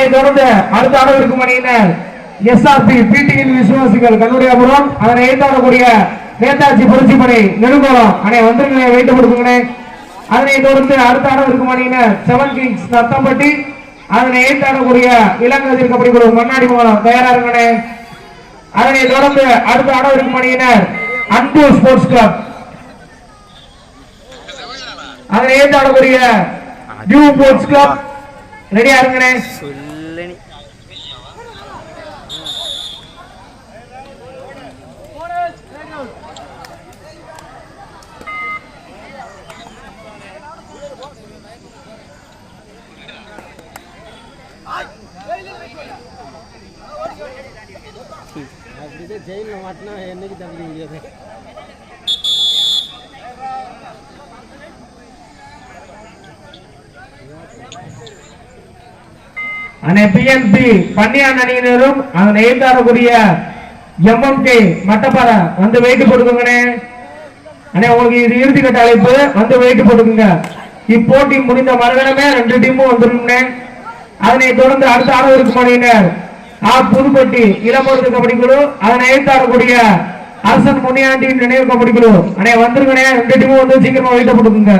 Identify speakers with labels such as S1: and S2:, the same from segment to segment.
S1: அதனை தொடர்ந்து அடுத்த அளவிற்கு அணியினர் எஸ்ஆர்பி பிடியின் விசுவாசிகள் கண்ணுடையாபுரம் அதனை எதிர்த்தாடக்கூடிய நேதாஜி புரட்சிப்படை நெடுங்கோலம் அணை வந்துருங்க வைத்து கொடுக்குங்க. அதனை தொடர்ந்து அடுத்த அளவிற்கு அணியினர் 7 கிங்ஸ் நத்தம்பட்டி அதனை எதிர்த்தாடக்கூடிய இளங்கதிர் கபடி குழு மண்ணாடி மங்கலம் தயாராருங்கண்ணே. அதனை தொடர்ந்து அடுத்த அளவிற்கு அணியினர் அன்பு ஸ்போர்ட்ஸ் கிளப் அதனை எதிர்த்தாடக்கூடிய நியூ ஸ்போர்ட்ஸ் கிளப் ரெடியா இருங்கண்ணே.
S2: ஜெயில மாட்டினா என்னைக்கு தப்பிக்க முடியாது.
S1: அணை பிஎன்பி பன்னியான் அணியினரும் அதனை எதிர்த்தாடக்கூடிய எம்எம்கே மட்டப்பாறை வந்து வெயிட்டு போட்டுக்கோங்கண்ணே. அண்ணே உங்களுக்கு இது இறுதிக்கட்ட அழைப்பு வந்து வெயிட்டு போட்டுக்கோங்க. இப்போட்டி முடிந்த மறுகணமே 2 டீமும் வந்துருங்க. அதனை தொடர்ந்து அடுத்த ஆடவருக்கு அணியினர் புதுப்பட்டி இளமருது கபடி குழு அதனை எதிர்த்தாடக்கூடிய அரசன் முனியாண்டி நினைவு கபடி குழு அண்ணே வந்துருங்கண்ணே. 2 டீமும் வந்து சீக்கிரமா வெயிட்ட போட்டுக்கோங்க.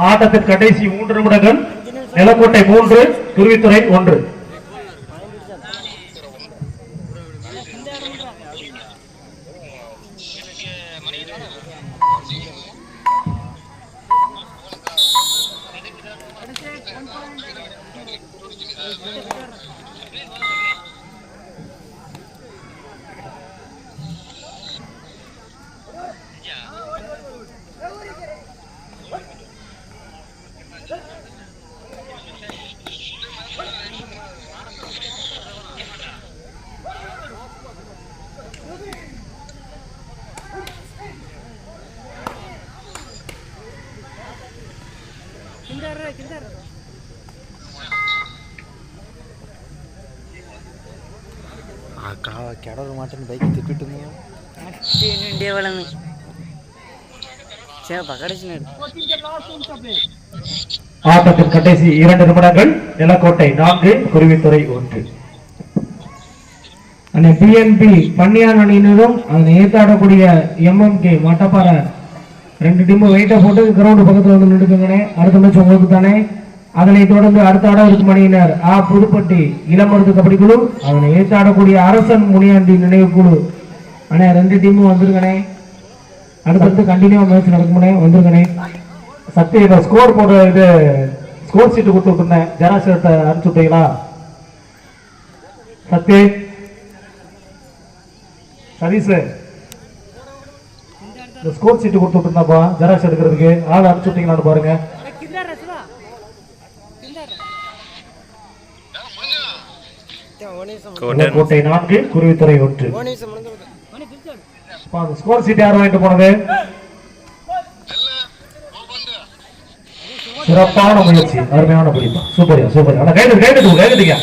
S1: ஆட்டத்தின் கடைசி 3 நிமிடங்கள். நிலக்கோட்டை 3 குருவித்துறை 1.
S2: ಕೆಡೋರು ಮಾತ್ರ ಬೈಕ್ ತಿಕ್ಕಿಟ್ಟು ನೀವು
S1: ஆட்டத்தின் கடைசி 2 நிமிடங்கள். நிலக்கோட்டை 4 குருவித்துறை 1. அண்ணே பிஎன்பி பன்னியான் அணியினரும் அதனை ஏத்தாடக்கூடிய எம்எம்கே மட்டப்பாறை 2 டீமும் வெயிட்டை போட்டு கிரவுண்ட் பக்கத்தில் வந்து நின்றுக்குங்கண்ணே. அடுத்த மேட்ச் உங்களுக்கு தானே. அதனை தொடர்ந்து அடுத்த ஆடவருக்கு அணியினர் புதுப்பட்டி இளமருது கபடி குழு அதனை ஏற்றாடக்கூடிய அரசன் முனியாண்டி நினைவு குழு அண்ணே 2 டீமும் வந்துருங்கண்ணே. அடுத்தடுத்து கண்டினியூ மேட்ச் நடக்கும்னே வந்துருங்கண்ணே. சத்திய ஸ்கோர் போடுற இது ஸ்கோர் சீட்டு கொடுத்து விட்டுருந்தேன். ஜெராக்ஸ் எடுத்து அனுப்பிச்சு விட்டீங்களா? சத்யே சதீஷ் இந்த ஸ்கோர் சீட்டு கொடுத்து விட்டுருந்தாப்பா ஜெராக்ஸ் எடுக்கிறதுக்கு ஆள் அனுப்பிச்சு விட்டீங்களான்னு பாருங்க. கோட்டை 4 குருவித்துறை 1. ஸ்கோர் சீட் யார் வாங்கிட்டு போனது? சிறப்பான முயற்சி, அருமையான பிடிப்பா, சூப்பரியா சூப்பர். ஆனா கைதுங்க.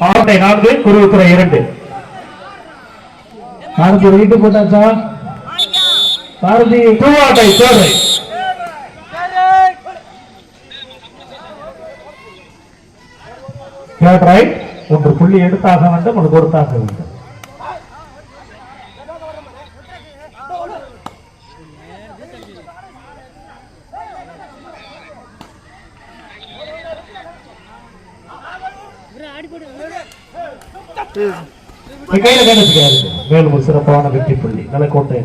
S1: கோட்டை 4 குருவித்துறை 2. பாரதி வீட்டு போட்டாச்சா? பாரதி தூவாட்டை தேவை ரைட். 1 புள்ளி எடுத்தாக வேண்டும், அது கொடுத்தாக வேண்டும். கையில கேட்டுக்காரு. மேலும் ஒரு சிறப்பான வெற்றி புள்ளி நிலக்கோட்டை.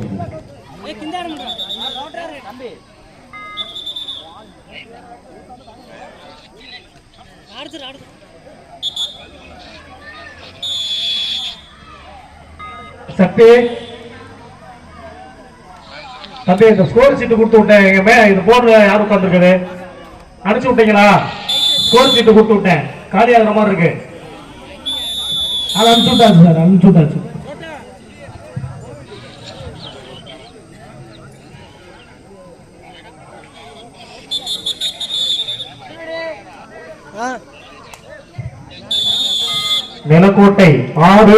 S1: சக்தி தம்பி இந்த ஸ்கோர் சீட்டு கொடுத்து விட்டேன் எங்க இது போர்டு யார் உட்காந்துருக்குது அனுப்பிச்சு விட்டீங்களா ஸ்கோர் சீட்டு கொடுத்து விட்டேன் காலியாகிற மாதிரி இருக்கு அதை அனுப்பிச்சு விட்டாச்சு சார் அனுப்பிச்சு விட்டாச்சு நிலக்கோட்டை 6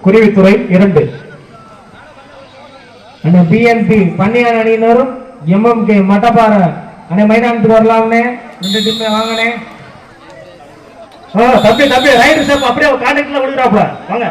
S1: குருவித்துறை 2 அந்த பிஎன்பி பன்னியான் அணியினரும் எம்எம்கே மட்டப்பாறை அணை மைதானத்துக்கு வரலாம்னே 2 டீம் வாங்கனே தம்பி தம்பி ரைடர் சாப் அப்படியே கான்டாக்ட்ல விடுறாப்ல வாங்க